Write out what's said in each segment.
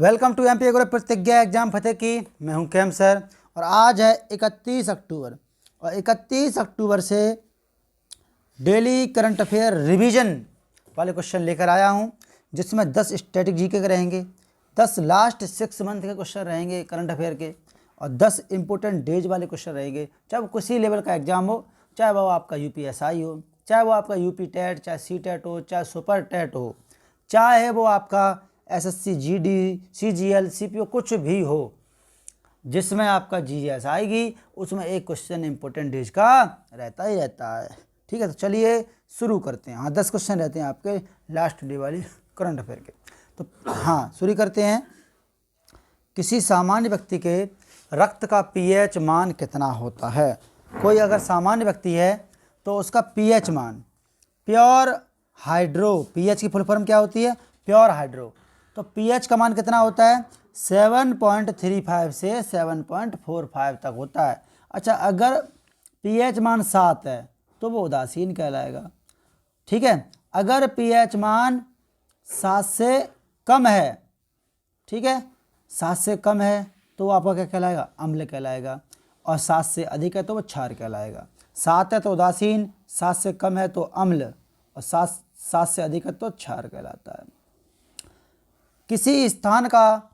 Welcome to MP agro प्रतिज्ञा exam फतेह की। मैं हूं केम सर और आज है 31 अक्टूबर और 31 अक्टूबर से डेली करंट अफेयर रिवीजन वाले क्वेश्चन लेकर आया हूं, जिसमें 10 स्टैटिक जीके के रहेंगे, 10 लास्ट 6 मंथ के क्वेश्चन रहेंगे करंट अफेयर के और 10 इंपॉर्टेंट डेज वाले क्वेश्चन रहेंगे। चाहे वो किसी लेवल का एग्जाम हो, चाहे वो आपका यूपीएसआई हो, चाहे वो आपका यूपी टेट, चाहे सी टेट हो, चाहे सुपर टेट हो, चाहे वो आपका एसएससी जीडी सीजीएल सीपीओ कुछ भी हो, जिसमें आपका जीएस आएगी उसमें एक क्वेश्चन इंपॉर्टेंट डेज का रहता ही रहता है। ठीक है, तो चलिए शुरू करते हैं। हाँ, 10 क्वेश्चन रहते हैं आपके लास्ट डे वाली करंट अफेयर के। तो हाँ, शुरू करते हैं। किसी सामान्य व्यक्ति के रक्त का पीएच मान कितना होता है? कोई अगर सामान्य व्यक्ति है तो उसका पीएच मान, प्योर हाइड्रो, पीएच की फुल फॉर्म क्या होती है? Pure hydro. तो पीएच का मान कितना होता है? 7.35 से 7.45 तक होता है। अच्छा, अगर पीएच मान 7 है तो वो उदासीन कहलाएगा। ठीक है, अगर पीएच मान 7 से कम है, ठीक है, 7 से कम है तो आपका क्या कहलाएगा? अम्ल कहलाएगा। और 7 से अधिक है तो वो क्षार कहलाएगा। 7 है तो उदासीन, 7 से कम है तो अम्ल और 7 से अधिक है तो क्षार कहलाता है। किसी स्थान का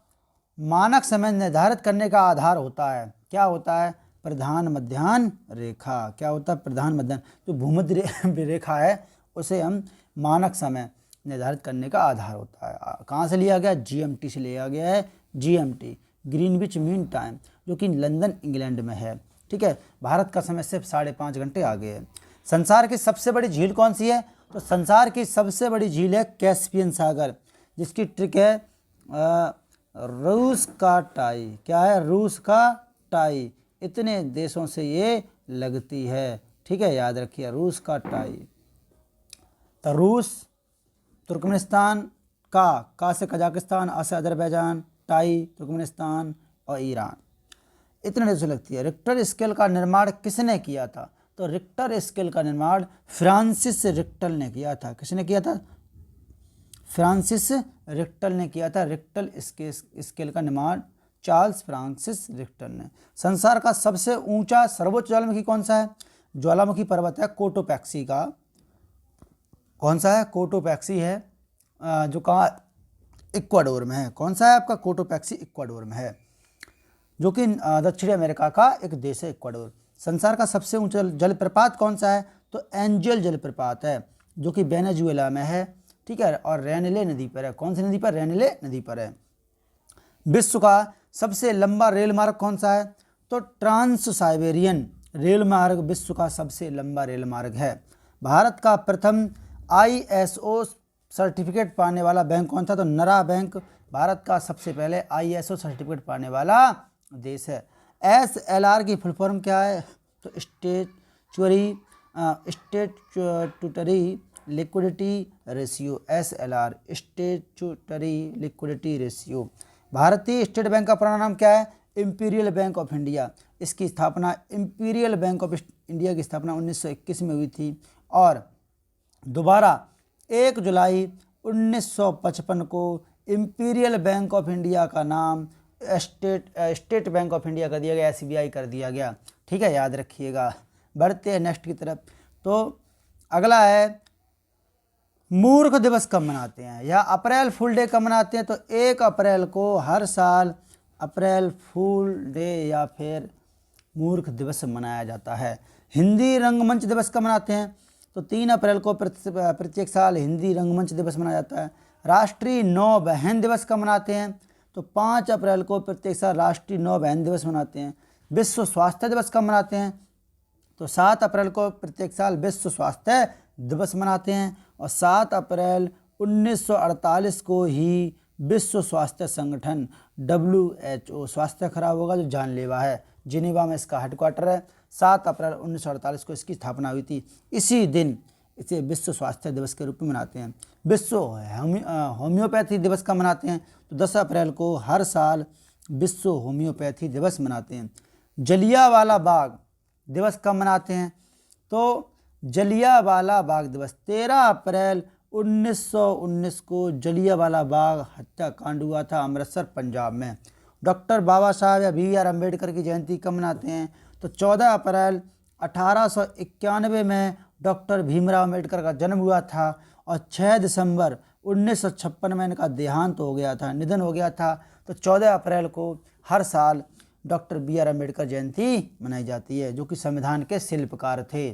मानक समय निर्धारित करने का आधार होता है, क्या होता है? प्रधान मध्याह्न रेखा। क्या होता है? प्रधान मध्याह्न, जो भूमध्य रेखा है उसे हम मानक समय निर्धारित करने का आधार होता है। कहाँ से लिया गया? जीएमटी से लिया गया है। जीएमटी, ग्रीनविच मीन टाइम, जो कि लंदन इंग्लैंड में है। ठीक है, भारत का समय से 5.5 घंटे आगे है। संसार की सबसे बड़ी झील कौन सी है? तो संसार की सबसे बड़ी झील है कैस्पियन सागर, जिसकी ट्रिक है रूस का टाई। क्या है? रूस का टाई। इतने देशों से ये लगती है। ठीक है, याद रखिए, रूस का टाई। तो रूस, तुर्कमेनिस्तान, का से कजाकिस्तान, आ से अजरबैजान, टाई तुर्कमेनिस्तान और ईरान, इतने देशों से लगती है। रिक्टर स्केल का निर्माण किसने किया था? तो रिक्टर स्केल का निर्माण फ्रांसिस रिक्टर ने किया था। किसने किया था? फ्रांसिस रिक्टर ने किया था। रिक्टर स्केल का निर्माण चार्ल्स फ्रांसिस रिक्टर ने। संसार का सबसे ऊंचा सर्वोच्च ज्वालामुखी कौन सा है? ज्वालामुखी पर्वत है कोटोपैक्सी का। कौन सा है? कोटोपैक्सी है, जो कहाँ? इक्वाडोर में है। कौन सा है आपका? कोटोपैक्सी इक्वाडोर में है, जो कि दक्षिण अमेरिका का एक देश है इक्वाडोर। संसार का सबसे ऊंचा जलप्रपात कौन सा है? तो एंजल जलप्रपात है, जो कि वेनेजुएला में है। ठीक है, और रेनले नदी पर है। कौन सी नदी पर? रेनले नदी पर है। विश्व का सबसे लंबा रेल मार्ग कौन सा है? तो ट्रांस साइबेरियन रेल मार्ग विश्व का सबसे लंबा रेल मार्ग है। भारत का प्रथम आईएसओ सर्टिफिकेट पाने वाला बैंक कौन था? तो नरा बैंक भारत का सबसे पहले आईएसओ सर्टिफिकेट पाने वाला देश है। एसएलआर की फुल फॉर्म क्या है? तो statutory liquidity ratio. SLR, statutory liquidity ratio. भारतीय स्टेट बैंक का पुराना नाम क्या है? Imperial bank of India. इसकी स्थापना, इंपीरियल बैंक ऑफ इंडिया की स्थापना 1921 में हुई थी और दोबारा 1 जुलाई 1955 को इंपीरियल बैंक ऑफ इंडिया का नाम स्टेट बैंक ऑफ इंडिया कर दिया गया, एसबीआई कर दिया गया। ठीक है, याद रखिएगा। बढ़ते हैं नेक्स्ट की तरफ। तो अगला है, मूर्ख दिवस कब मनाते हैं या अप्रैल फूल डे कब मनाते हैं? तो 1 अप्रैल को हर साल अप्रैल फूल डे या फिर मूर्ख दिवस मनाया जाता है। हिंदी रंगमंच दिवस कब मनाते हैं? तो 3 अप्रैल को प्रत्येक साल हिंदी रंगमंच दिवस मनाया जाता है। राष्ट्रीय नौ बहन दिवस कब मनाते हैं? तो 5 अप्रैल को प्रत्येक साल राष्ट्रीय नौ बहन दिवस मनाते हैं। विश्व स्वास्थ्य दिवस कब मनाते हैं? तो 7 अप्रैल को प्रत्येक साल विश्व स्वास्थ्य दिवस मनाते हैं और 7 अप्रैल 1948 को ही विश्व स्वास्थ्य संगठन WHO, स्वास्थ्य खराब होगा जो जानलेवा है, जिनेवा में इसका हेडक्वार्टर है। 7 अप्रैल 1948 को इसकी स्थापना हुई थी। इसी दिन इसे विश्व स्वास्थ्य दिवस के रूप में मनाते हैं। विश्व होम्योपैथी दिवस का मनाते हैं। तो 10 अप्रैल को हर साल विश्व होम्योपैथी दिवस मनाते हैं। जलियांवाला बाग दिवस कब मनाते हैं? तो जलियांवाला बाग दिवस 13 अप्रैल 1919 को जलियांवाला बाग हत्याकांड हुआ था अमृतसर पंजाब में। डॉक्टर बाबा साहब या बी आर अम्बेडकर की जयंती कब मनाते हैं? तो 14 अप्रैल 1891 में डॉक्टर भीमराव अम्बेडकर का जन्म हुआ था और 6 दिसंबर 1956 में इनका देहांत हो गया था, निधन हो गया था। तो 14 अप्रैल को हर साल डॉक्टर बी आर अम्बेडकर जयंती मनाई जाती है, जो कि संविधान के शिल्पकार थे,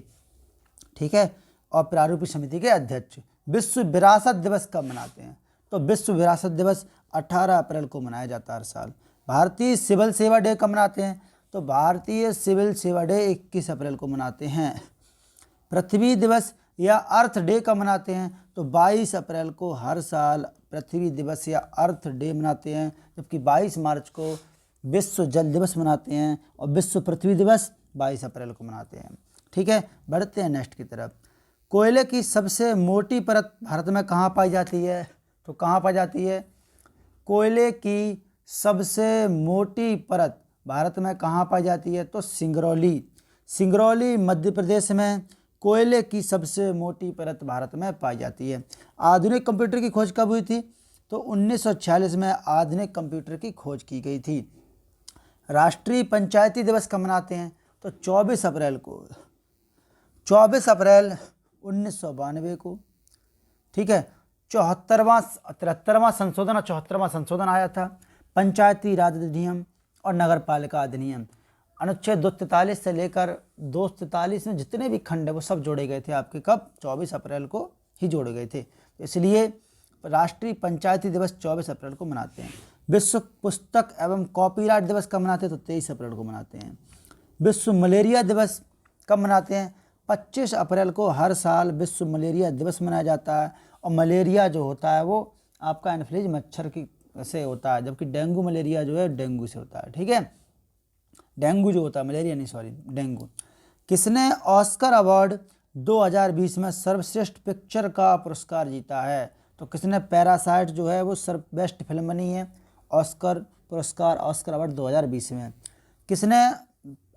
ठीक है, और प्रारूपिक समिति के अध्यक्ष। विश्व विरासत दिवस कब मनाते हैं? तो विश्व विरासत दिवस 18 अप्रैल को मनाया जाता है हर साल। भारतीय सिविल सेवा डे कब मनाते हैं? तो भारतीय सिविल सेवा डे 21 अप्रैल को मनाते हैं। पृथ्वी दिवस या अर्थ डे कब मनाते हैं? तो 22 अप्रैल को हर साल पृथ्वी दिवस या अर्थ डे मनाते हैं, जबकि 22 मार्च को विश्व जल दिवस मनाते हैं और विश्व पृथ्वी दिवस 22 अप्रैल को मनाते हैं, ठीक है। बढ़ते हैं नेक्स्ट की तरफ। कोयले की सबसे मोटी परत भारत में कहाँ पाई जाती है? तो कहाँ पाई जाती है? कोयले की सबसे मोटी परत भारत में कहाँ पाई जाती है? तो सिंगरौली मध्य प्रदेश में कोयले की सबसे मोटी परत भारत में पाई जाती है। आधुनिक कंप्यूटर की खोज कब हुई थी? तो 1946 में आधुनिक कंप्यूटर की खोज की गई थी। राष्ट्रीय पंचायती दिवस कब मनाते हैं? तो 24 अप्रैल को, 24 अप्रैल 1992 को, ठीक है। 73वां संशोधन आया था। पंचायती राज अधिनियम और नगर पालिका अधिनियम, अनुच्छेद 243 से लेकर 243 में जितने भी खंड है वो सब जोड़े गए थे आपके कब? 24 अप्रैल को ही जोड़े गए थे। इसलिए राष्ट्रीय पंचायती दिवस 24 अप्रैल को मनाते हैं। विश्व पुस्तक एवं कॉपीराइट दिवस कब मनाते हैं? तो 23 अप्रैल को मनाते हैं। विश्व मलेरिया दिवस कब मनाते हैं? 25 अप्रैल को हर साल विश्व मलेरिया दिवस मनाया जाता है। और मलेरिया जो होता है वो आपका एनफ्लूएंजा मच्छर की से होता है, जबकि डेंगू मलेरिया जो है डेंगू से होता है, ठीक है। डेंगू जो होता है, मलेरिया नहीं, सॉरी, डेंगू। किसने ऑस्कर अवार्ड 2020 में सर्वश्रेष्ठ पिक्चर का पुरस्कार जीता है? तो किसने? पैरासाइट जो है वो बेस्ट फिल्म बनी है, ऑस्कर पुरस्कार, ऑस्कर अवार्ड 2020 में। किसने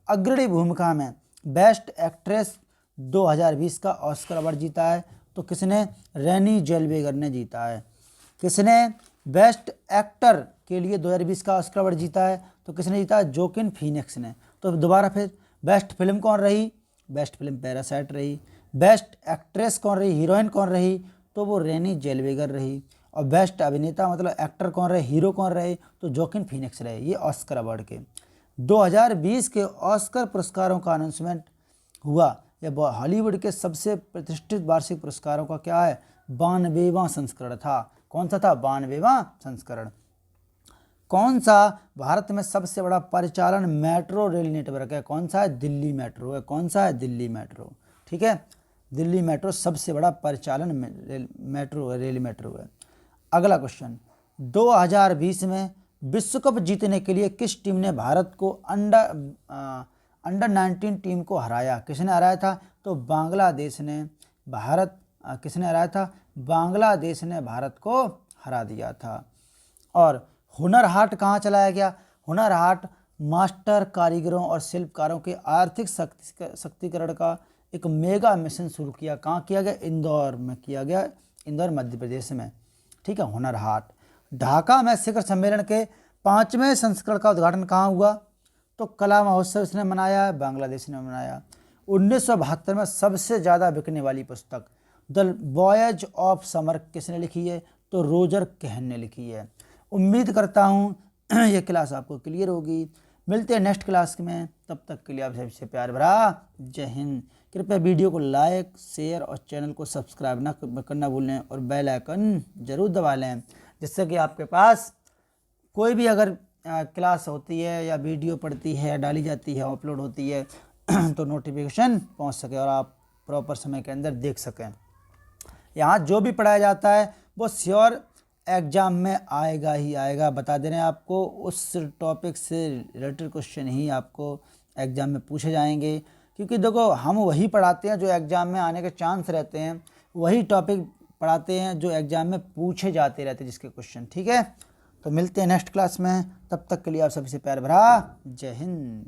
अग्रणी भूमिका में बेस्ट एक्ट्रेस 2020 का ऑस्कर अवार्ड जीता है? तो किसने? रेनी जेल्वेगर ने जीता है। किसने बेस्ट एक्टर के लिए 2020 का ऑस्कर अवार्ड जीता है? तो किसने जीता है? जोकिन फीनिक्स ने। तो दोबारा फिर बेस्ट फिल्म कौन रही? बेस्ट फिल्म पैरासाइट रही। बेस्ट एक्ट्रेस कौन रही, हीरोइन कौन रही? तो वो रेनी जेल्वेगर रही। और बेस्ट अभिनेता मतलब एक्टर कौन रहे, हीरो कौन रहे? तो जोकिन फीनिक्स रहे। ये ऑस्कर अवार्ड के 2020 के ऑस्कर पुरस्कारों का अनाउंसमेंट हुआ। यह हॉलीवुड के सबसे प्रतिष्ठित वार्षिक पुरस्कारों का क्या है? 92वां संस्करण था। कौन सा था? 92वां संस्करण। कौन सा भारत में सबसे बड़ा परिचालन मेट्रो रेल नेटवर्क है? कौन सा है? दिल्ली मेट्रो है। कौन सा है? दिल्ली मेट्रो, ठीक है। दिल्ली मेट्रो सबसे बड़ा परिचालन रेल मेट्रो है। अगला क्वेश्चन, 2020 में विश्व कप जीतने के लिए किस टीम ने भारत को अंडर 19 टीम को हराया? किसने हराया था? तो बांग्लादेश ने किसने हराया था? बांग्लादेश ने भारत को हरा दिया था। और हुनर हाट कहाँ चलाया गया? हुनर हाट मास्टर कारीगरों और शिल्पकारों के आर्थिक शक्तिकरण का एक मेगा मिशन शुरू किया। कहाँ किया गया? इंदौर में किया गया, इंदौर मध्य प्रदेश में, ठीक है, हुनर हाट। ढाका में शिखर सम्मेलन के 5वें संस्करण का उद्घाटन कहाँ हुआ? तो कला महोत्सव इसने मनाया, बांग्लादेश ने मनाया। 1972 में सबसे ज़्यादा बिकने वाली पुस्तक द वॉयज ऑफ समर किसने लिखी है? तो रोजर केहन ने लिखी है। उम्मीद करता हूँ ये क्लास आपको क्लियर होगी। मिलते हैं नेक्स्ट क्लास में, तब तक के लिए आप सबसे प्यार भरा जय हिंद। कृपया वीडियो को लाइक, शेयर और चैनल को सब्सक्राइब ना करना भूलें और बेल आइकन जरूर दबा लें, जिससे कि आपके पास कोई भी अगर क्लास होती है या वीडियो पड़ती है, डाली जाती है, अपलोड होती है तो नोटिफिकेशन पहुंच सके और आप प्रॉपर समय के अंदर देख सकें। यहाँ जो भी पढ़ाया जाता है वो श्योर एग्ज़ाम में आएगा ही आएगा, बता दे रहे हैं आपको। उस टॉपिक से रिलेटेड क्वेश्चन ही आपको एग्ज़ाम में पूछे जाएंगे, क्योंकि देखो हम वही पढ़ाते हैं जो एग्ज़ाम में आने के चांस रहते हैं, वही टॉपिक पढ़ाते हैं जो एग्ज़ाम में पूछे जाते रहते हैं जिसके क्वेश्चन, ठीक है। तो मिलते हैं नेक्स्ट क्लास में, तब तक के लिए आप सभी से प्यार भरा जय हिंद।